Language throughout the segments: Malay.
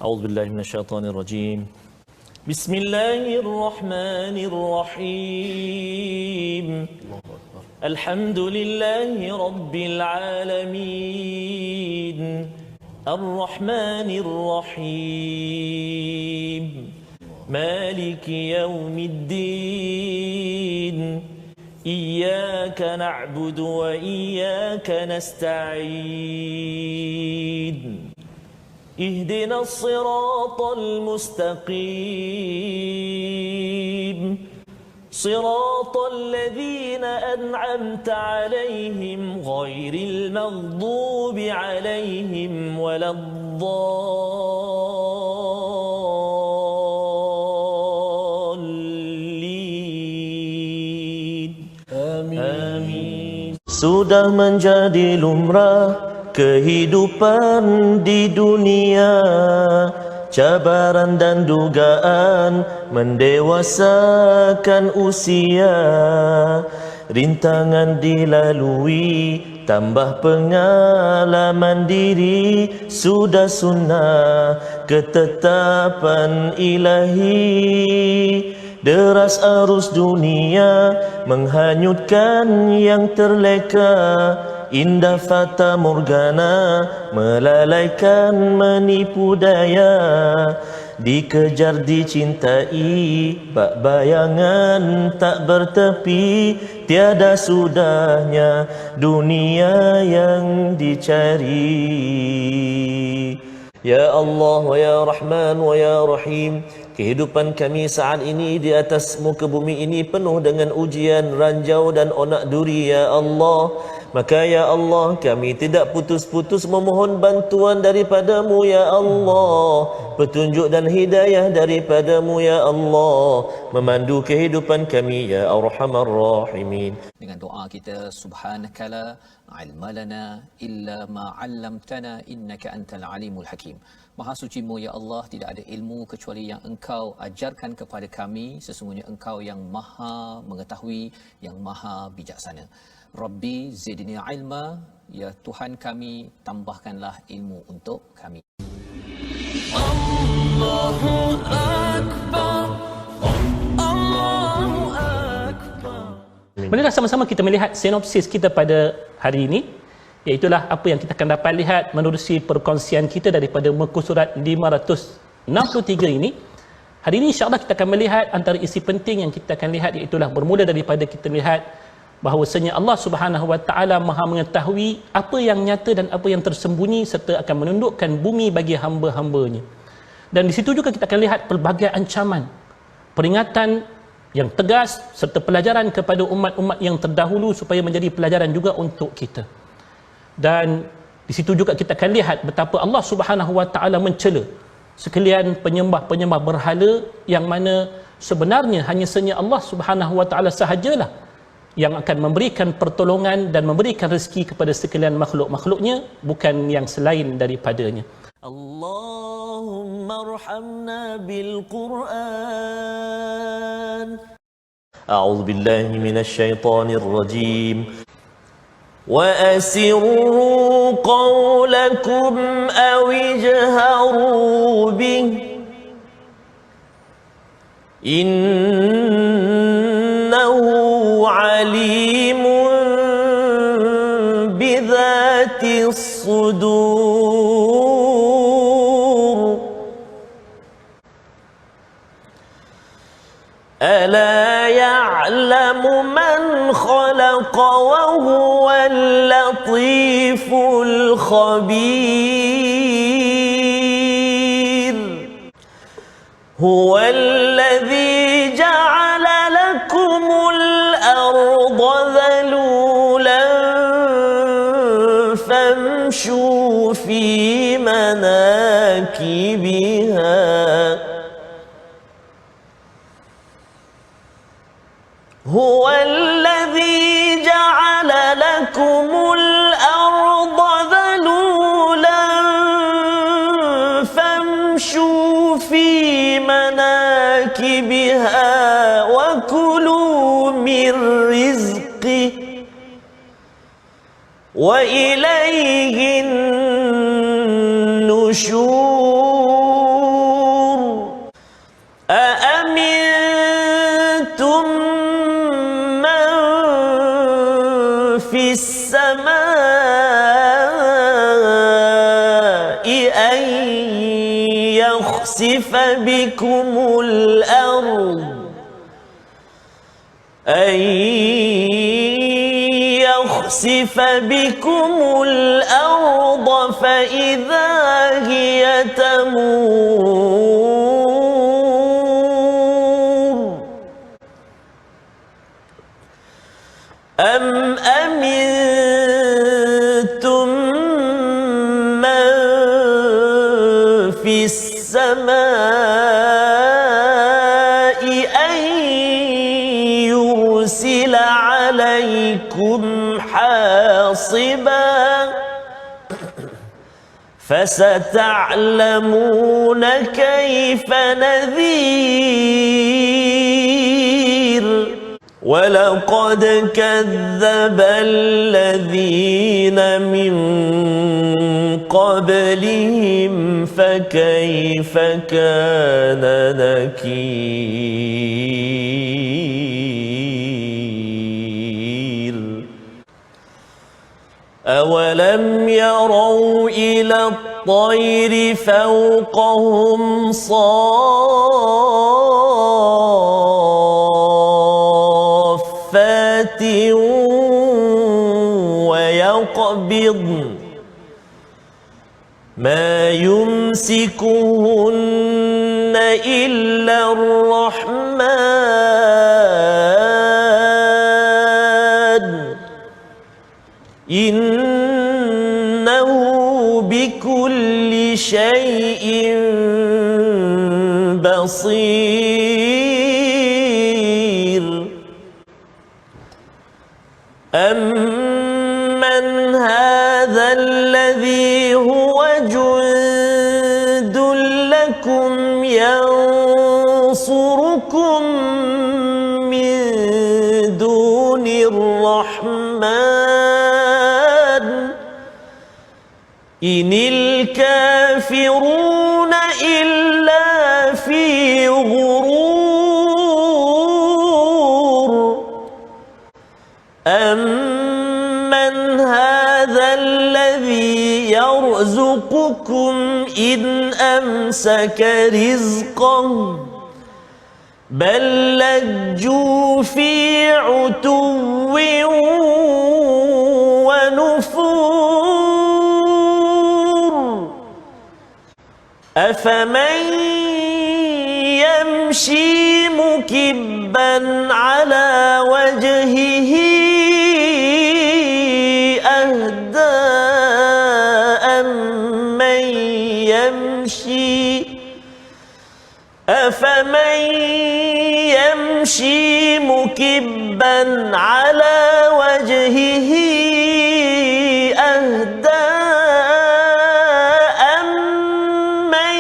أعوذ بالله من الشيطان الرجيم. بسم الله الرحمن الرحيم. الحمد لله رب العالمين الرحمن الرحيم مالك يوم الدين إياك نعبد وإياك نستعين اهدنا الصراط المستقيم صراط الذين أنعمت عليهم غير المغضوب عليهم ولا الضالين آمين. Sudah menjadi lumrah kehidupan di dunia, cabaran dan dugaan mendewasakan usia, rintangan dilalui, tambah pengalaman diri, sudah sunnah ketetapan ilahi. Deras arus dunia menghanyutkan yang terleka, indah fata morgana melalaikan menipu daya, dikejar dicintai bak bayangan tak bertepi, tiada sudahnya dunia yang dicari. Ya Allah wa ya Rahman wa ya Rahim, kehidupan kami saat ini di atas muka bumi ini penuh dengan ujian, ranjau dan onak duri, ya Allah. Maka ya Allah, kami tidak putus-putus memohon bantuan daripadamu, ya Allah. Petunjuk dan hidayah daripadamu, ya Allah, memandu kehidupan kami, ya Arhamar Rahimin. Dengan doa kita, subhanakala ilma lana illa ma 'allamtana innaka antal alimul hakim. Maha sucimu ya Allah, tidak ada ilmu kecuali yang Engkau ajarkan kepada kami. Sesungguhnya Engkau yang Maha mengetahui, yang Maha bijaksana. Rabbi zidni ilma, ya Tuhan kami, tambahkanlah ilmu untuk kami. Allahu akbar, Allahu akbar. Marilah sama-sama kita melihat sinopsis kita pada hari ini, iaitulah apa yang kita akan dapat lihat menerusi perkongsian kita daripada muka surat 563 ini. Hari ini insya-Allah kita akan melihat antara isi penting yang kita akan lihat, iaitulah bermula daripada kita lihat bahawasanya Allah Subhanahu Wa Taala Maha mengetahui apa yang nyata dan apa yang tersembunyi, serta akan menundukkan bumi bagi hamba-hambanya. Dan di situ juga kita akan lihat pelbagai ancaman, peringatan yang tegas serta pelajaran kepada umat-umat yang terdahulu supaya menjadi pelajaran juga untuk kita. Dan di situ juga kita akan lihat betapa Allah Subhanahu Wa Taala mencela sekalian penyembah-penyembah berhala, yang mana sebenarnya hanya sahaja Allah Subhanahu Wa Taala sahajalah yang akan memberikan pertolongan dan memberikan rezeki kepada sekalian makhluk-makhluknya, bukan yang selain daripadanya. Allahumma arhamna bil Qur'an. A'udzu billahi minasy syaithanir rajim. Wa asirru qawlakum aw ijharu bih. Innahu alimun bidzatis sudur. Ala ya'lamu man khalaqa wa huwal latiful khabir. Huwal ladzi ja'ala lakumul arda dhalulan famshu fi manakibiha. هو الذي جعل لكم الأرض ذلولا فامشوا في مناكبها وكلوا من رزقه وإليه النشور. يخسف بكم الأرض أن يخسف بكم الأرض فإذا هي تمور أم أمنتم من في السماء أن يرسل عليكم حاصبا فستعلمون كيف نذير ولقد كذب الذين من قبلهم فكيف كان نكير أولم يروا إلى الطير فوقهم صافات ويقبضن ما يمسكهن إلا الرحمن إنه بكل شيء بصير أمن هذا الذي هو جند لكم ينصركم من دون الرحمن إن الكافرون إلا في غرور أمن هذا الذي يرزقكم إن أمسك رزقه بل لجوا في عتو ونفور أفمن يمشي مكبا على وجهه أهدى أفمن يمشي مكبا على وجهه أهدى أمن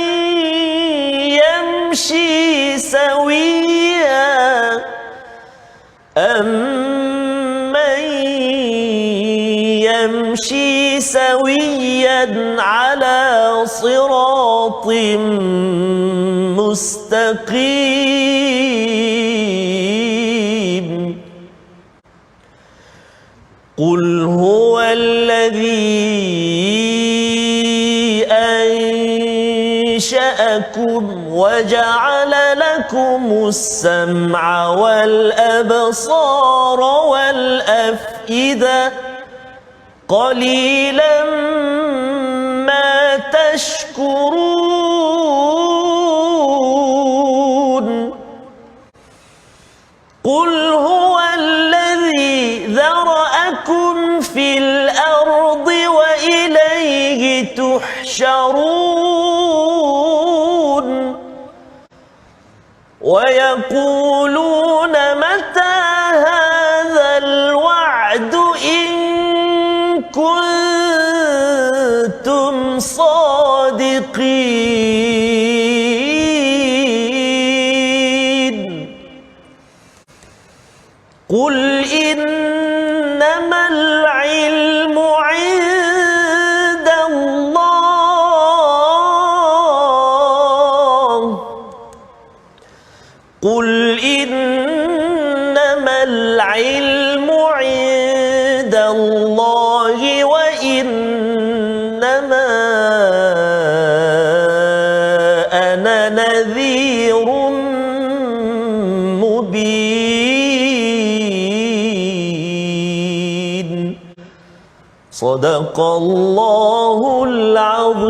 يمشي سويا على صراط مستقيم قل هو الذي أنشأكم وجعل لكم السمع والأبصار والأفئدة قليلا ما تشكرون قل هو الذي ذرأكم في الأرض وإليه تحشرون ويقولون متى هذا الوعد إن كنتم صادقين قل إنما العلم عند الله قل إنما العلم عند الله وإنما ana nadhirun mubin. Sadaqallahul azim.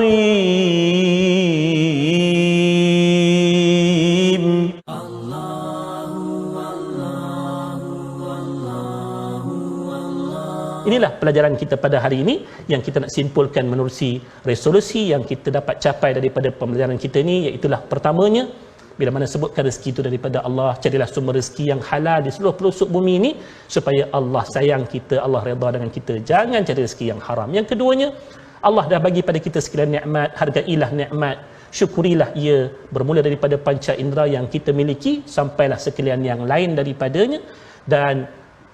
Inilah pelajaran kita pada hari ini yang kita nak simpulkan menerusi resolusi yang kita dapat capai daripada pembelajaran kita ini, iaitulah pertamanya, bila mana sebutkan rezeki itu daripada Allah, carilah sumber rezeki yang halal di seluruh pelosok bumi ini supaya Allah sayang kita, Allah redha dengan kita. Jangan cari rezeki yang haram. Yang keduanya, Allah dah bagi pada kita sekalian nikmat, hargailah nikmat, syukurilah ia, bermula daripada panca indera yang kita miliki sampailah sekalian yang lain daripadanya, dan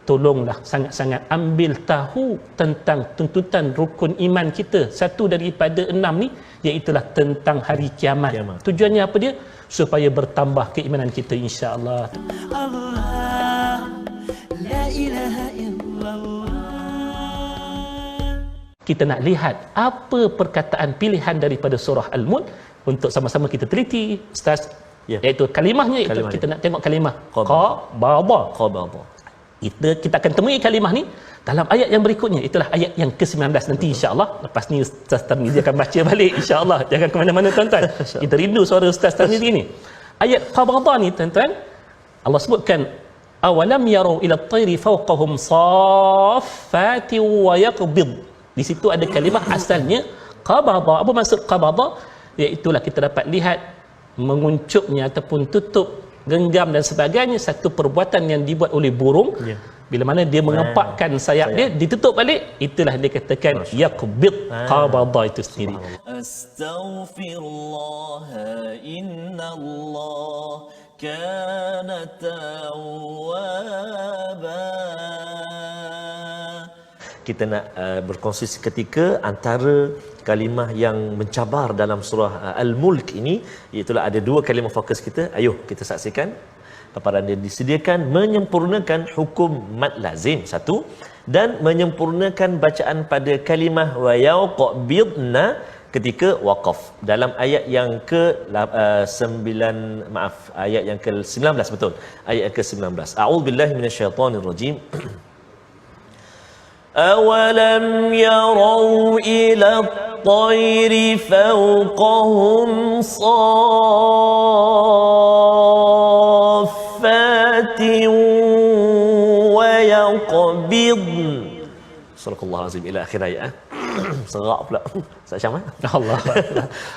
tolonglah sangat-sangat ambil tahu tentang tuntutan rukun iman kita. Satu daripada 6 ni iaitulah tentang hari kiamat. Tujuannya apa dia? Supaya bertambah keimanan kita, insya-Allah. Allah, la ilaha illallah. Kita nak lihat apa perkataan pilihan daripada surah Al-Mulk untuk sama-sama kita teliti, Ustaz. Iaitu kalimahnya, kita nak tengok kalimah qabada. Kita akan temui kalimah ni dalam ayat yang berikutnya. Itulah ayat yang ke-19 nanti, insya-Allah. Lepas ni Ustaz Tarmizi akan baca balik, insya-Allah. Jangan ke mana-mana, tuan-tuan. Kita rindu suara Ustaz Tarmizi ni. Ayat qabada ni, tuan-tuan, Allah sebutkan awalam yarau ila at-tayri fawqahum saffati wa yaqbid. Di situ ada kalimah asalnya qabada. Apa maksud qabada? Iaitulah kita dapat lihat menguncupnya ataupun tutup, genggam dan sebagainya, satu perbuatan yang dibuat oleh burung. Bila mana dia mengempakkan sayap dia, ditutup balik, itulah dia katakan yaqbid, qabada itu sendiri. Astaghfirullah innallah kana tawwaba. Kita nak berkongsi seketika antara kalimah yang mencabar dalam surah Al-Mulk ini, iaitulah ada 2 kalimah fokus kita. Ayuh kita saksikan paparan yang disediakan. Menyempurnakan hukum mad lazim, satu, dan menyempurnakan bacaan pada kalimah wa yaqbidna ketika waqaf dalam ayat yang ayat yang ke-19, betul, ayat yang ke-19. A'udzubillahi minasyaitonirrajim. أَوَلَمْ يَرَوْا إِلَى الطَّيْرِ فَوْقَهُمْ صَافَّاتٍ وَيَقْبِضْنَ. Subhanallah azim ila akhir ayat. Serak pula. Ustaz Syam. Allah.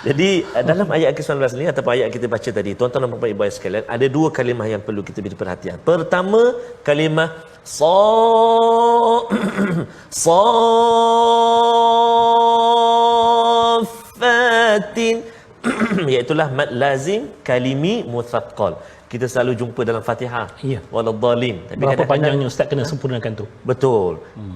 Jadi dalam ayat ke-19 ni ataupun ayat kita baca tadi, tuan-tuan dan puan-puan ibu ayah sekalian, ada 2 kalimah yang perlu kita beri perhatian. Pertama, kalimah saffatin iaitulah mad lazim kalimi muthaqqal. Kita selalu jumpa dalam Fatihah. Waladhdallin. Tapi berapa panjangnya Ustaz kena sempurnakan tu? Betul.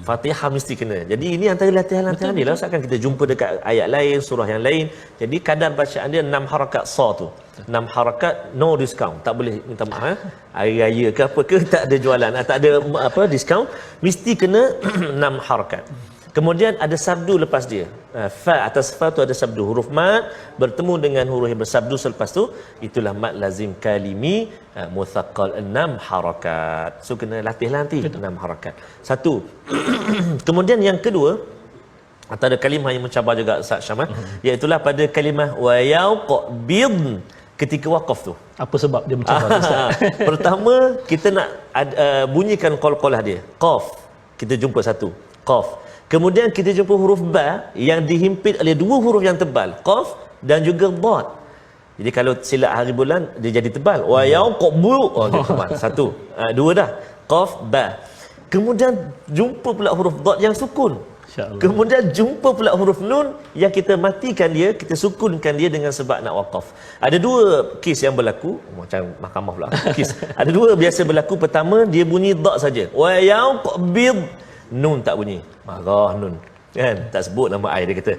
Fatihah mesti kena. Jadi ini antara latihan-latihan dia lah. Akan kita jumpa dekat ayat lain, surah yang lain. Jadi kadar bacaan dia 6 harakat sa tu. 6 harakat, no discount. Tak boleh minta maaf. Hari raya ke apa ke, tak ada jualan, tak ada apa discount. Mesti kena 6 harakat. Kemudian ada sabdu lepas dia. Fa, atas fa tu ada sabdu. Huruf mad bertemu dengan huruf yang bersabdu selepas tu, itulah mad lazim kalimi muthaqqal, 6 harakat. So kena latihlah nanti 6 harakat. Satu. Kemudian yang kedua, antara kalimah yang mencabar juga Ustaz Syamah, iaitulah pada kalimah wa yaqbid ketika waqaf tu. Apa sebab dia mencabar Ustaz? Pertama, kita nak bunyikan qalqalah dia. Qaf. Kita jumpa satu. Qaf. Kemudian kita jumpa huruf ba yang dihimpit oleh 2 huruf yang tebal, qaf dan juga dad. Jadi kalau silap hari bulan dia jadi tebal. Wa yaqbu, dia tebal. Satu. 2 dah. Qaf ba. Kemudian jumpa pula huruf dad yang sukun. Kemudian jumpa pula huruf nun yang kita matikan dia, kita sukunkan dia dengan sebab nak waqaf. Ada 2 kes yang berlaku, macam mahkamah pula. Kes. Ada 2 biasa berlaku. Pertama, dia bunyi dad saja. Wa yaqbid, nun tak bunyi. Marah nun. Kan? Tak sebut nama air dia kata.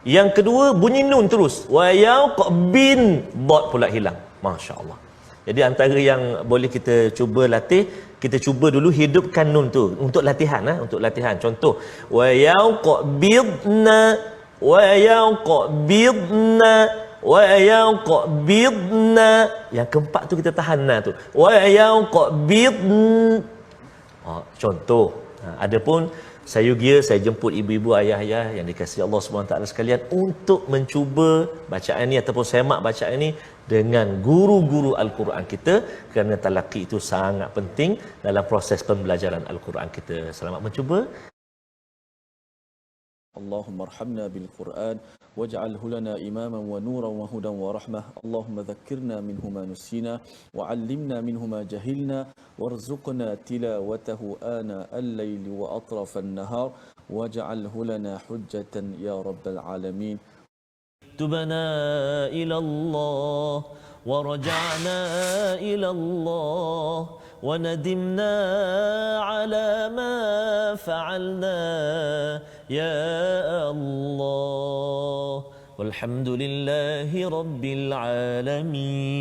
Yang kedua bunyi nun terus. Wa yaqbin, dad pula hilang. Masya-Allah. Jadi antara yang boleh kita cuba latih, kita cuba dulu hidupkan nun tu untuk latihan untuk latihan. Contoh wa yaqbidna wa yaqbidna wa yaqbidna. Yang keempat tu kita tahan na tu. Wa yaqbidn. Contoh. Adapun saya jemput ibu-ibu, ayah-ayah yang dikasihi Allah SWT sekalian untuk mencuba bacaan ini ataupun semak bacaan ini dengan guru-guru Al-Quran kita, kerana talaqi itu sangat penting dalam proses pembelajaran Al-Quran kita. Selamat mencuba. اللهم ارحمنا بالقرآن واجعله لنا إماما ونورا وهدى ورحمة. اللهم ذكرنا منه ما نسينا وعلمنا منه ما جهلنا وارزقنا تلاوته آناء الليل وأطراف النهار واجعله لنا حجة يا رب العالمين. تبنا إلى الله ورجعنا إلى الله وندمنا على ما فعلنا يا الله والحمد لله رب العالمين.